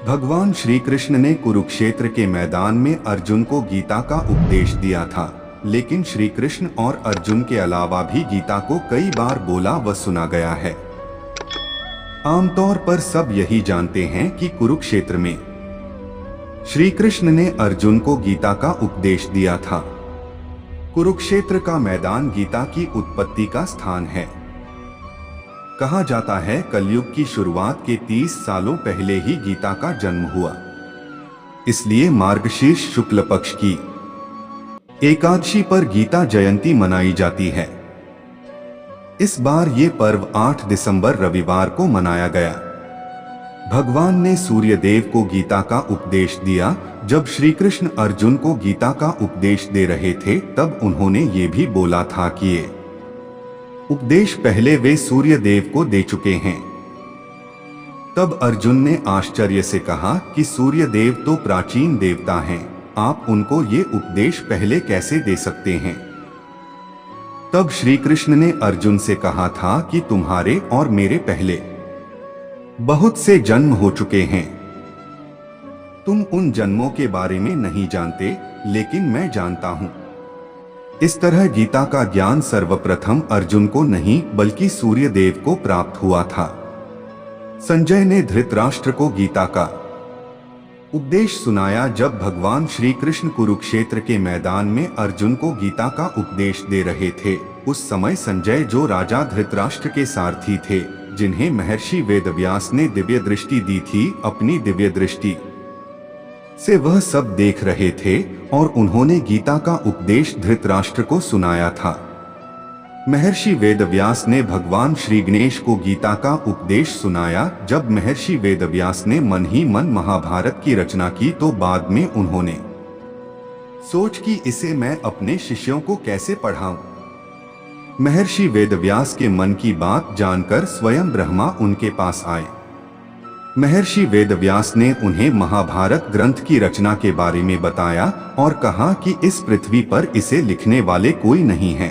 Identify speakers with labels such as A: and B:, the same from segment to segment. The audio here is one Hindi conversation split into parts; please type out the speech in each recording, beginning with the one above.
A: भगवान श्री कृष्ण ने कुरुक्षेत्र के मैदान में अर्जुन को गीता का उपदेश दिया था, लेकिन श्री कृष्ण और अर्जुन के अलावा भी गीता को कई बार बोला व सुना गया है। आमतौर पर सब यही जानते हैं कि कुरुक्षेत्र में श्री कृष्ण ने अर्जुन को गीता का उपदेश दिया था। कुरुक्षेत्र का मैदान गीता की उत्पत्ति का स्थान है। कहा जाता है कलयुग की शुरुआत के 30 सालों पहले ही गीता का जन्म हुआ। इसलिए मार्गशीर्ष शुक्ल पक्ष की एकादशी पर गीता जयंती मनाई जाती है। इस बार ये पर्व 8 दिसंबर रविवार को मनाया गया। भगवान ने सूर्य देव को गीता का उपदेश दिया। जब श्री कृष्ण अर्जुन को गीता का उपदेश दे रहे थे तब उन्होंने ये भी बोला था कि ये उपदेश पहले वे सूर्य देव को दे चुके हैं। तब अर्जुन ने आश्चर्य से कहा कि सूर्य देव तो प्राचीन देवता हैं, आप उनको ये उपदेश पहले कैसे दे सकते हैं। तब श्री कृष्ण ने अर्जुन से कहा था कि तुम्हारे और मेरे पहले बहुत से जन्म हो चुके हैं। तुम उन जन्मों के बारे में नहीं जानते, लेकिन मैं जानता हूं। इस तरह गीता का ज्ञान सर्वप्रथम अर्जुन को नहीं बल्कि सूर्य देव को प्राप्त हुआ था। संजय ने धृतराष्ट्र को गीता का उपदेश सुनाया। जब भगवान श्री कृष्ण कुरुक्षेत्र के मैदान में अर्जुन को गीता का उपदेश दे रहे थे, उस समय संजय जो राजा धृतराष्ट्र के सारथी थे, जिन्हें महर्षि वेदव्यास ने दिव्य दृष्टि दी थी, अपनी दिव्य दृष्टि से वह सब देख रहे थे और उन्होंने गीता का उपदेश धृतराष्ट्र को सुनाया था। महर्षि वेदव्यास ने भगवान श्री गणेश को गीता का उपदेश सुनाया। जब महर्षि वेदव्यास ने मन ही मन महाभारत की रचना की तो बाद में उन्होंने सोच कि इसे मैं अपने शिष्यों को कैसे पढ़ाऊं। महर्षि वेदव्यास के मन की बात जानकर स्वयं ब्रह्मा उनके पास आए। महर्षि वेदव्यास ने उन्हें महाभारत ग्रंथ की रचना के बारे में बताया और कहा कि इस पृथ्वी पर इसे लिखने वाले कोई नहीं है।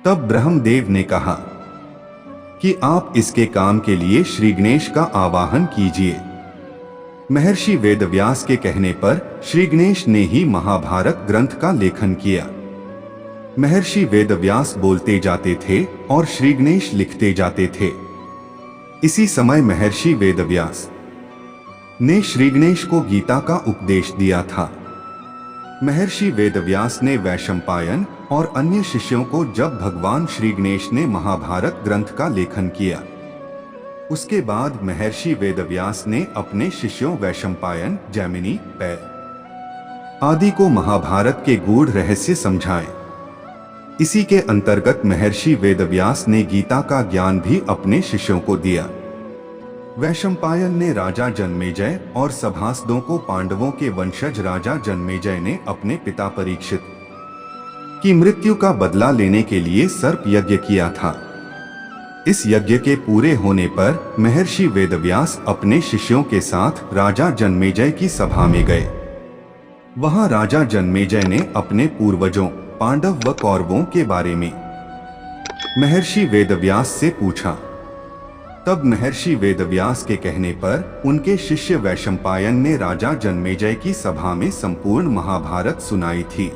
A: तब ब्रह्मदेव ने कहा कि आप इसके काम के लिए श्री गणेश का आवाहन कीजिए। महर्षि वेदव्यास के कहने पर श्री गणेश ने ही महाभारत ग्रंथ का लेखन किया। महर्षि वेदव्यास बोलते जाते थे और श्री गणेश लिखते जाते थे। इसी समय महर्षि वेदव्यास ने श्री गणेश को गीता का उपदेश दिया था। महर्षि वेदव्यास ने वैशंपायन और अन्य शिष्यों को जब भगवान श्री गणेश ने महाभारत ग्रंथ का लेखन किया, उसके बाद महर्षि वेदव्यास ने अपने शिष्यों वैशंपायन, जैमिनी, पैल आदि को महाभारत के गूढ़ रहस्य समझाए। इसी के अंतर्गत महर्षि वेदव्यास ने गीता का ज्ञान भी अपने शिष्यों को दिया। वैशंपायन ने राजा जन्मेजय और सभासदों को पांडवों के वंशज राजा जन्मेजय ने अपने पिता परीक्षित की मृत्यु का बदला लेने के लिए सर्प यज्ञ किया था। इस यज्ञ के पूरे होने पर महर्षि वेदव्यास अपने शिष्यों के साथ राजा जन्मेजय की सभा में गए। वहां राजा जन्मेजय ने अपने पूर्वजों पांडव व कौरवों के बारे में महर्षि वेदव्यास से पूछा। तब महर्षि वेदव्यास के कहने पर उनके शिष्य वैशंपायन ने राजा जन्मेजय की सभा में संपूर्ण महाभारत सुनाई थी।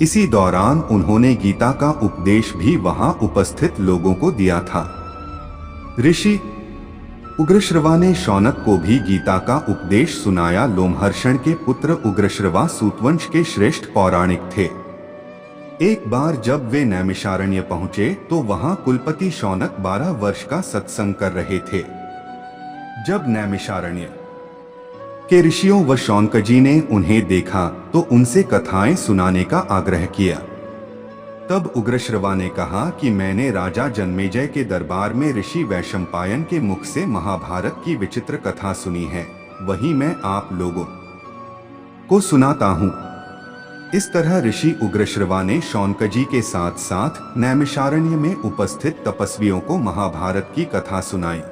A: इसी दौरान उन्होंने गीता का उपदेश भी वहां उपस्थित लोगों को दिया था। ऋषि उग्रश्रवा ने शौनक को भी गीता का उपदेश सुनाया। लोमहर्षण के पुत्र उग्रश्रवा सूतवंश के श्रेष्ठ पौराणिक थे। एक बार जब वे नैमिषारण्य पहुंचे तो वहां कुलपति शौनक 12 वर्ष का सत्संग कर रहे थे। जब नैमिषारण्य के ऋषियों व शौनकजी ने उन्हें देखा तो उनसे कथाएं सुनाने का आग्रह किया। तब उग्रश्रवा ने कहा कि मैंने राजा जन्मेजय के दरबार में ऋषि वैशंपायन के मुख से महाभारत की विचित्र कथा सुनी है, वही मैं आप लोगों को सुनाता हूँ। इस तरह ऋषि उग्रश्रवा ने शौनकजी के साथ साथ नैमिषारण्य में उपस्थित तपस्वियों को महाभारत की कथा सुनाई।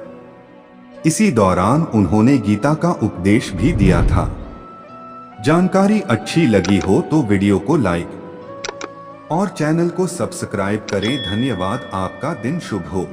A: इसी दौरान उन्होंने गीता का उपदेश भी दिया था। जानकारी अच्छी लगी हो तो वीडियो को लाइक और चैनल को सब्सक्राइब करें। धन्यवाद। आपका दिन शुभ हो।